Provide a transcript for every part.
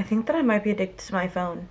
think that I might be addicted to my phone.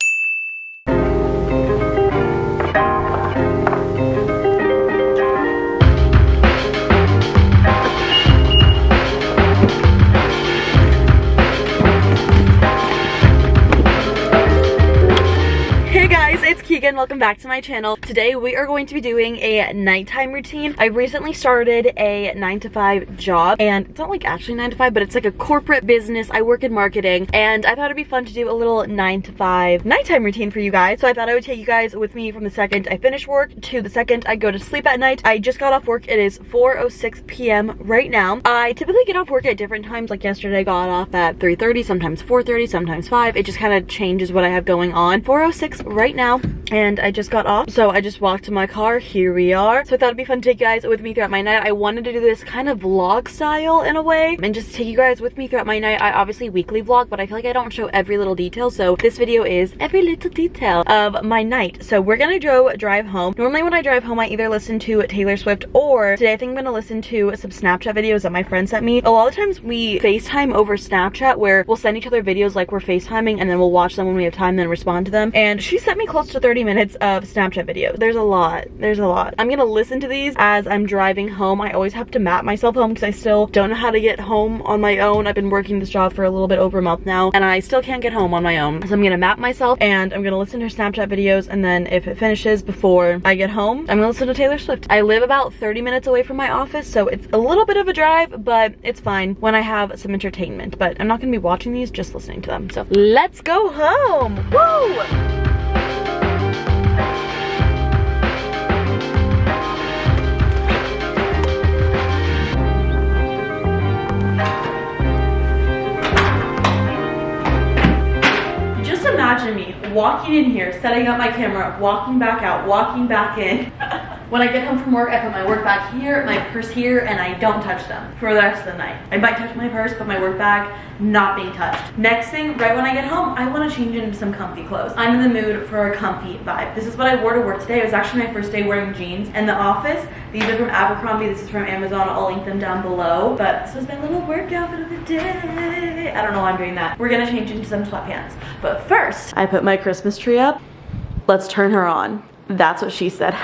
Again, welcome back to my channel. Today we are going to be doing a nighttime routine. I recently started a 9-to-5 job, and it's not like actually 9 to 5, but it's like a corporate business. I work in marketing, and I thought it'd be fun to do a little 9-to-5 nighttime routine for you guys. So I thought I would take you guys with me from the second I finish work to the second I go to sleep at night. I just got off work. It is 4:06 p.m. right now. I typically get off work at different times. Like yesterday I got off at 3:30, sometimes 4:30, sometimes 5. It just kind of changes what I have going on. 4:06 right now. And I just got off, so I just walked to my car. Here we are. So I thought it'd be fun to take you guys with me throughout my night. I wanted to do this kind of vlog style in a way and just take you guys with me throughout my night. I obviously weekly vlog, but I feel like I don't show every little detail, so this video is every little detail of my night. So we're gonna drive home. Normally when I drive home, I either listen to Taylor Swift, or today I think I'm gonna listen to some Snapchat videos that my friend sent me. A lot of times we FaceTime over Snapchat, where we'll send each other videos like we're FaceTiming, and then we'll watch them when we have time, then respond to them. And she sent me close to 30 minutes of Snapchat videos. There's a lot. I'm gonna listen to these as I'm driving home. I always have to map myself home because I still don't know how to get home on my own. I've been working this job for a little bit over a month now, and I still can't get home on my own. So I'm gonna map myself, and I'm gonna listen to her Snapchat videos, and then if it finishes before I get home, I'm gonna listen to Taylor Swift. I live about 30 minutes away from my office, so it's a little bit of a drive, but it's fine when I have some entertainment. But I'm not gonna be watching these, just listening to them. So let's go home. Woo! Imagine me walking in here, setting up my camera, walking back out, walking back in. When I get home from work, I put my work bag here, my purse here, and I don't touch them for the rest of the night. I might touch my purse, but my work bag not being touched. Next thing, right when I get home, I want to change into some comfy clothes. I'm in the mood for a comfy vibe. This is what I wore to work today. It was actually my first day wearing jeans in the office. These are from Abercrombie. This is from Amazon. I'll link them down below. But this was my little work outfit of the day. I don't know why I'm doing that. We're gonna change into some sweatpants. But first, I put my Christmas tree up. Let's turn her on. That's what she said.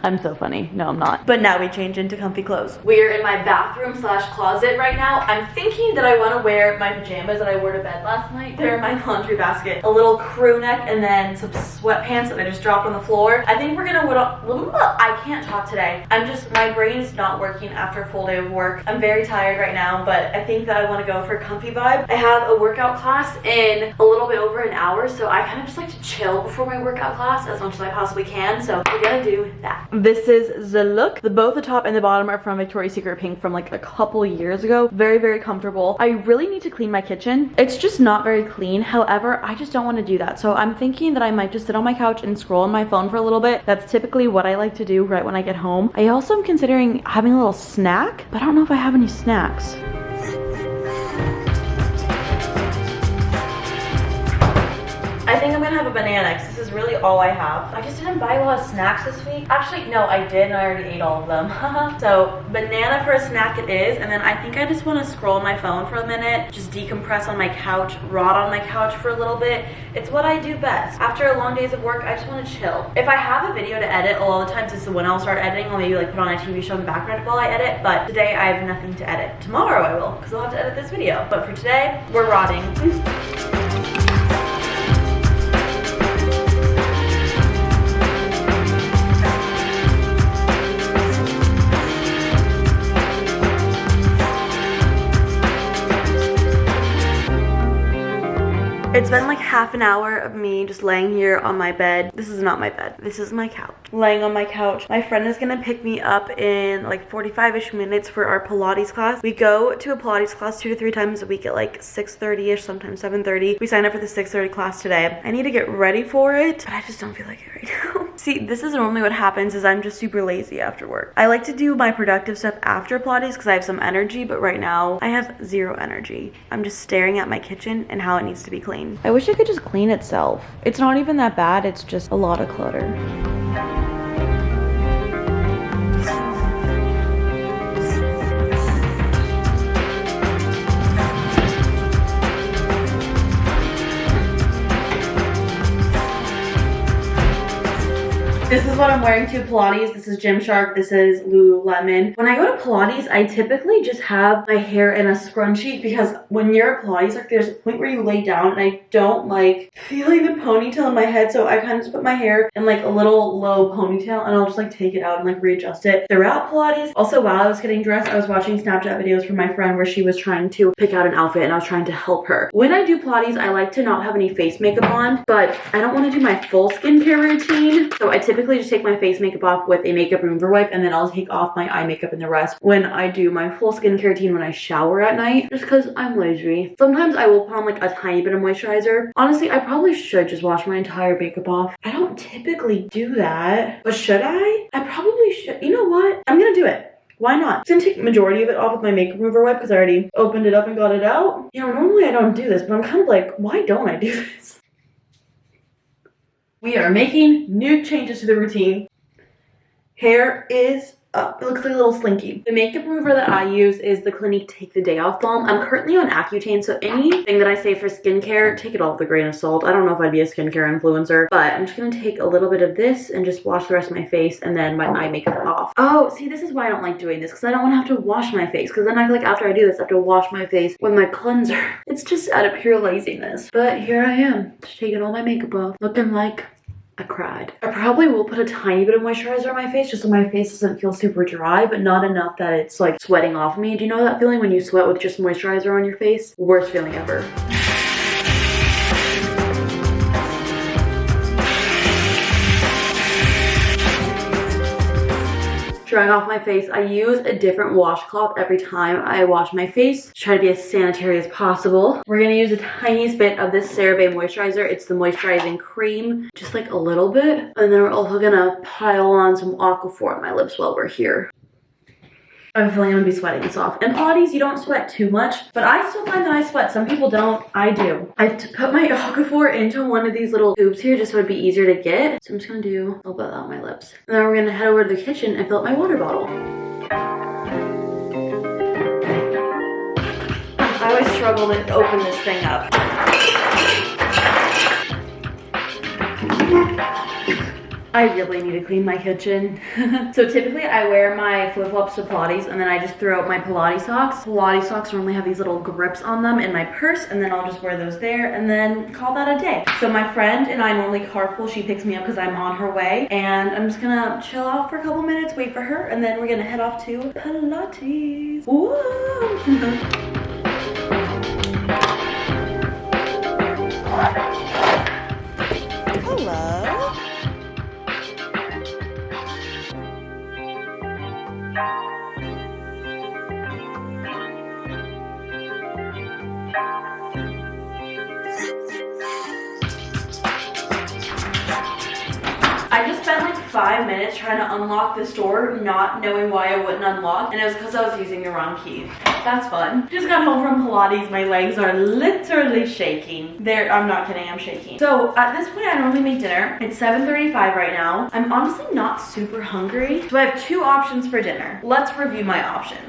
I'm so funny. No, I'm not. But now we change into comfy clothes. We're in my bathroom slash closet right now. I'm thinking that I want to wear my pajamas that I wore to bed last night. They're in my laundry basket. A little crew neck and then some sweatpants that I just dropped on the floor. I think we're gonna I can't talk today. My brain is not working after a full day of work. I'm very tired right now, but I think that I want to go for a comfy vibe. I have a workout class in a little bit over an hour, so I kind of just like to chill before my workout class as much as I possibly can. So we're gonna do that. This is the look. Both the top and the bottom are from Victoria's Secret Pink from like a couple years ago. Very, very comfortable. I really need to clean my kitchen. It's just not very clean. However, I just don't want to do that. So I'm thinking that I might just sit on my couch and scroll on my phone for a little bit. That's typically what I like to do right when I get home. I also am considering having a little snack, but I don't know if I have any snacks. I think I'm gonna have a banana because this is really all I have. I just didn't buy a lot of snacks this week. Actually, no, I did, and I already ate all of them. So banana for a snack it is, and then I think I just want to scroll on my phone for a minute, just decompress on my couch, rot on my couch for a little bit. It's what I do best. After a long days of work, I just want to chill. If I have a video to edit, a lot of times this is when I'll start editing. I'll maybe like put on a TV show in the background while I edit, but today I have nothing to edit. Tomorrow I will, because I'll have to edit this video. But for today, we're rotting. It's been like half an hour of me just laying here on my bed. This is not my bed. This is my couch. Laying on my couch. My friend is gonna pick me up in like 45-ish minutes for our Pilates class. We go to a Pilates class 2 to 3 times a week at like 6:30-ish, sometimes 7:30. We signed up for the 6:30 class today. I need to get ready for it, but I just don't feel like it right now. See, this is normally what happens is I'm just super lazy after work. I like to do my productive stuff after Pilates because I have some energy, but right now I have zero energy. I'm just staring at my kitchen and how it needs to be cleaned. I wish it could just clean itself. It's not even that bad, it's just a lot of clutter. This is what I'm wearing to Pilates. This is Gymshark. This is Lululemon. When I go to Pilates, I typically just have my hair in a scrunchie because when you're at Pilates, like there's a point where you lay down and I don't like feeling the ponytail in my head. So I kind of just put my hair in like a little low ponytail and I'll just like take it out and like readjust it throughout Pilates. Also, while I was getting dressed, I was watching Snapchat videos from my friend where she was trying to pick out an outfit and I was trying to help her. When I do Pilates, I like to not have any face makeup on, but I don't want to do my full skincare routine. So I typically just take my face makeup off with a makeup remover wipe and then I'll take off my eye makeup and the rest when I do my full skincare routine when I shower at night, just because I'm lazy. Sometimes I will put on like a tiny bit of moisturizer. Honestly, I probably should just wash my entire makeup off. I don't typically do that, but should I? I probably should. You know what? I'm gonna do it. Why not? I'm gonna take the majority of it off with my makeup remover wipe because I already opened it up and got it out. You know, normally I don't do this, but I'm kind of like, why don't I do this? We are making new changes to the routine. Hair is up. It looks like a little slinky. The makeup remover that I use is the Clinique Take the Day Off Balm. I'm currently on Accutane, so anything that I say for skincare, take it all with a grain of salt. I don't know if I'd be a skincare influencer, but I'm just gonna take a little bit of this and just wash the rest of my face and then my eye makeup off. Oh, see, this is why I don't like doing this, because I don't want to have to wash my face, because then I feel like after I do this, I have to wash my face with my cleanser. It's just out of pure laziness. But here I am, just taking all my makeup off, looking like I cried. I probably will put a tiny bit of moisturizer on my face just so my face doesn't feel super dry, but not enough that it's like sweating off me. Do you know that feeling when you sweat with just moisturizer on your face? Worst feeling ever. Drying off my face, I use a different washcloth every time I wash my face to try to be as sanitary as possible. We're gonna use a tiniest bit of this CeraVe moisturizer. It's the moisturizing cream, just like a little bit. And then we're also gonna pile on some Aquaphor on my lips while we're here. I'm feeling I'm gonna be sweating this off. In Pilates, you don't sweat too much, but I still find that I sweat. Some people don't. I do. I put my Aquaphor into one of these little tubes here just so it'd be easier to get. So I'm just gonna do a little bit of that on my lips. And then we're gonna head over to the kitchen and fill up my water bottle. I always struggle to open this thing up. I really need to clean my kitchen. So typically I wear my flip-flops to Pilates and then I just throw out my Pilates socks. Pilates socks normally have these little grips on them in my purse and then I'll just wear those there and then call that a day. So my friend and I normally carpool. She picks me up because I'm on her way and I'm just gonna chill out for a couple minutes, wait for her, and then we're gonna head off to Pilates. Woo! Hello. I just spent like 5 minutes trying to unlock this door, not knowing why I wouldn't unlock, and it was because I was using the wrong key. That's fun. Just got home from Pilates. My legs are literally shaking. I'm not kidding, I'm shaking. So at this point, I normally make dinner. It's 7:35 right now. I'm honestly not super hungry. So I have 2 options for dinner. Let's review my options.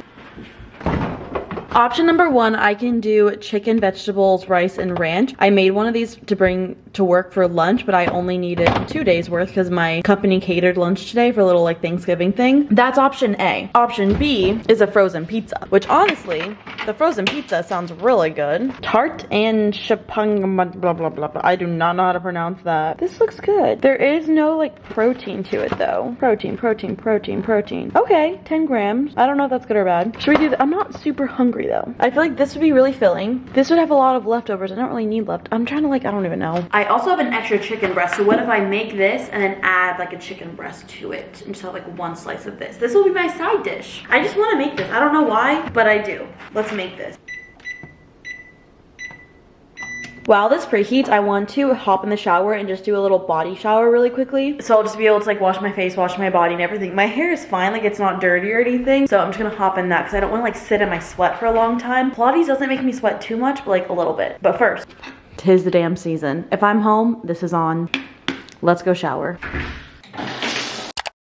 Option number 1, I can do chicken, vegetables, rice, and ranch. I made one of these to bring to work for lunch, but I only needed 2 days worth because my company catered lunch today for a little like Thanksgiving thing. That's option A. Option B is a frozen pizza, which honestly, the frozen pizza sounds really good. Tart and chapang, blah, blah, blah, blah. I do not know how to pronounce that. This looks good. There is no like protein to it though. Protein. Okay, 10 grams. I don't know if that's good or bad. Should we do that? I'm not super hungry though. I feel like this would be really filling. This would have a lot of leftovers. I don't really need left. I'm trying to like, I don't even know. I also have an extra chicken breast. So what if I make this and then add like a chicken breast to it and just have like 1 slice of this? This will be my side dish. I just want to make this. I don't know why, but I do. Let's make this. While this preheats, I want to hop in the shower and just do a little body shower really quickly. So I'll just be able to like wash my face, wash my body and everything. My hair is fine, like it's not dirty or anything. So I'm just gonna hop in that because I don't want to like sit in my sweat for a long time. Pilates doesn't make me sweat too much, but like a little bit. But first, 'tis the damn season. If I'm home, this is on. Let's go shower.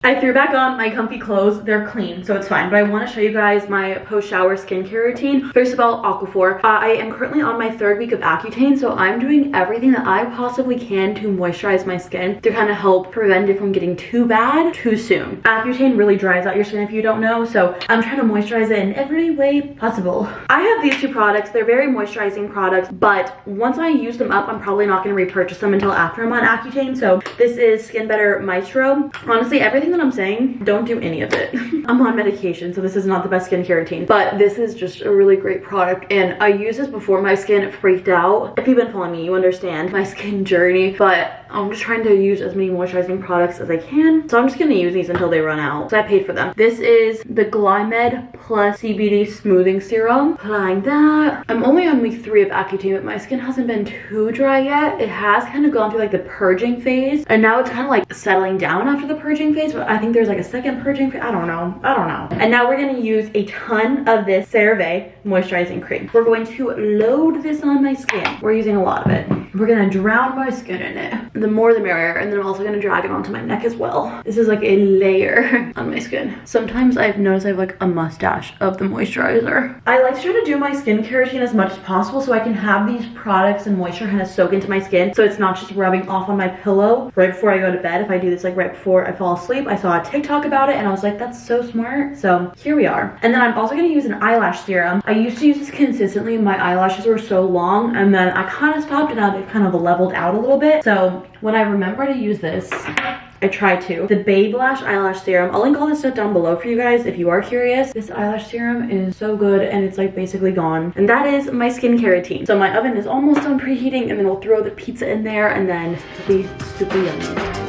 I threw back on my comfy clothes. They're clean, so it's fine. But I want to show you guys my post-shower skincare routine. First of all, Aquaphor. I am currently on my 3rd week of Accutane, so I'm doing everything that I possibly can to moisturize my skin to kind of help prevent it from getting too bad too soon. Accutane really dries out your skin if you don't know, so I'm trying to moisturize it in every way possible. I have these 2 products. They're very moisturizing products, but once I use them up, I'm probably not going to repurchase them until after I'm on Accutane. So this is Skin Better Maestro. Honestly, everything that I'm saying, don't do any of it. I'm on medication, so this is not the best skincare routine, but this is just a really great product, and I used this before my skin freaked out. If you've been following me, you understand my skin journey, but I'm just trying to use as many moisturizing products as I can, so I'm just gonna use these until they run out, so I paid for them. This is the Glymed Plus CBD Smoothing Serum. Applying that. I'm only on week 3 of Accutane, but my skin hasn't been too dry yet. It has kind of gone through like the purging phase, and now it's kind of like settling down after the purging phase, but I think there's like a second purging phase. I don't know. And now we're gonna use a ton of this CeraVe moisturizing cream. We're going to load this on my skin. We're using a lot of it. We're gonna drown my skin in it. The more the merrier, and then I'm also gonna drag it onto my neck as well. This is like a layer on my skin. Sometimes I've noticed I have like a mustache of the moisturizer. I like to try to do my skincare routine as much as possible so I can have these products and moisture kind of soak into my skin, so it's not just rubbing off on my pillow right before I go to bed. If I do this like right before I fall asleep, I saw a TikTok about it and I was like, that's so smart. So here we are. And then I'm also gonna use an eyelash serum. I used to use this consistently. My eyelashes were so long, and then I kind of stopped, and now they've kind of leveled out a little bit. So when I remember to use this, I try to. The Babe Lash Eyelash Serum. I'll link all this stuff down below for you guys if you are curious. This eyelash serum is so good, and it's like basically gone. And that is my skincare routine. So my oven is almost done preheating, and then we'll throw the pizza in there, and then it'll be super yummy.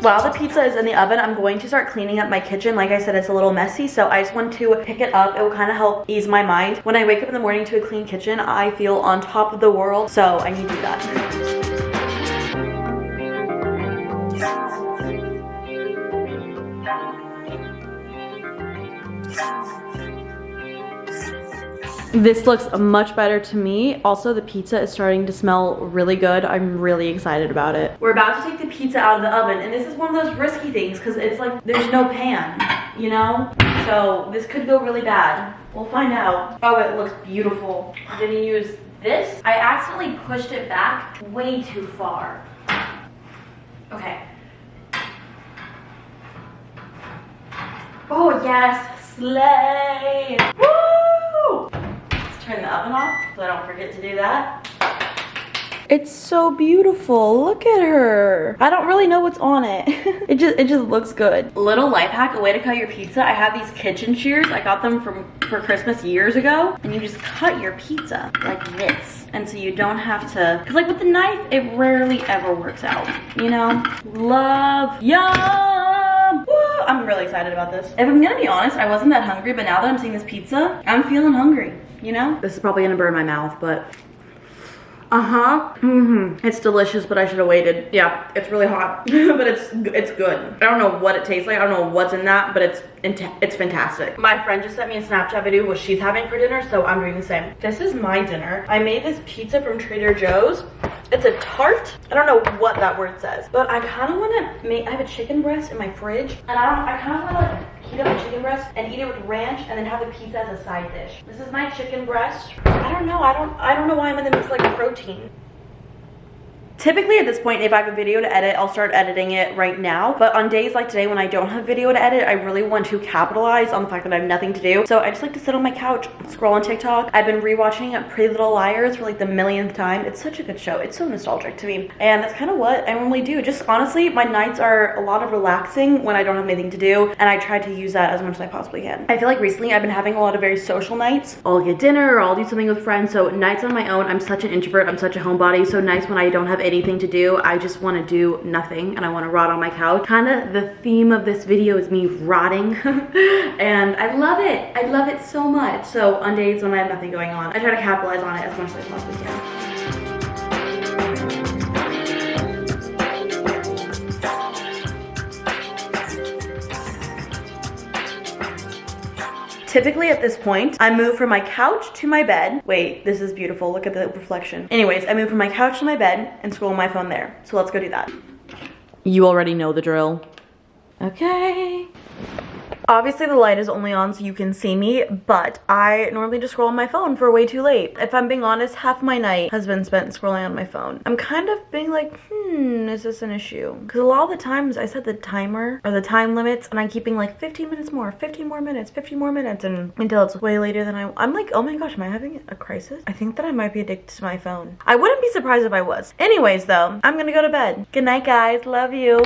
While the pizza is in the oven, I'm going to start cleaning up my kitchen. Like I said, it's a little messy, so I just want to pick it up. It will kind of help ease my mind. When I wake up in the morning to a clean kitchen, I feel on top of the world, so I need to do that. This looks much better to me. Also, the pizza is starting to smell really good. I'm really excited about it. We're about to take the pizza out of the oven, and this is one of those risky things because it's like there's no pan, you know? So this could go really bad. We'll find out. Oh, it looks beautiful. I'm gonna use this. I accidentally pushed it back way too far. Okay. Oh yes, slay! Woo! Turn the oven off so I don't forget to do that. It's so beautiful. Look at her. I don't really know what's on it. It just looks good. Little life hack, a way to cut your pizza. I have these kitchen shears. I got them for Christmas years ago. And you just cut your pizza like this. And so you don't have to, because like with the knife, it rarely ever works out. You know? Love. Yum! Woo! I'm really excited about this. If I'm gonna be honest, I wasn't that hungry, but now that I'm seeing this pizza, I'm feeling hungry. You know? This is probably gonna burn my mouth, but it's delicious, but I should have waited. Yeah, it's really hot, but it's good. I don't know what it tastes like. I don't know what's in that, but it's fantastic. My friend just sent me a Snapchat video of what she's having for dinner, so I'm doing the same. This is my dinner. I made this pizza from Trader Joe's. It's a tart. I don't know what that word says, but I kind of want to make. I have a chicken breast in my fridge, and I kind of want to like heat up a chicken breast and eat it with ranch, and then have the pizza as a side dish. This is my chicken breast. I don't know. I don't know why I'm in the mood for like protein. Typically at this point, if I have a video to edit, I'll start editing it right now. But on days like today when I don't have video to edit, I really want to capitalize on the fact that I have nothing to do. So I just like to sit on my couch, scroll on TikTok. I've been rewatching Pretty Little Liars for like the millionth time. It's such a good show. It's so nostalgic to me. And that's kind of what I normally do. Just honestly, my nights are a lot of relaxing when I don't have anything to do. And I try to use that as much as I possibly can. I feel like recently I've been having a lot of very social nights. I'll get dinner or I'll do something with friends. So nights on my own, I'm such an introvert. I'm such a homebody. So nights when I don't have anything to do, I just want to do nothing and I want to rot on my couch. Kind of the theme of this video is me rotting and I love it. I love it so much. So on days when I have nothing going on, I try to capitalize on it as much as I possibly can. Typically at this point, I move from my couch to my bed. Wait, this is beautiful. Look at the reflection. Anyways, I move from my couch to my bed and scroll my phone there. So let's go do that. You already know the drill. Okay. Obviously the light is only on so you can see me, but I normally just scroll on my phone for way too late. If I'm being honest, half my night has been spent scrolling on my phone. I'm kind of being like, is this an issue? Because a lot of the times I set the timer or the time limits and I keep being like 15 minutes more, 15 more minutes, 15 more minutes, and until it's way later than I'm like, oh my gosh, am I having a crisis? I think that I might be addicted to my phone. I wouldn't be surprised if I was. Anyways though, I'm gonna go to bed. Good night guys, love you.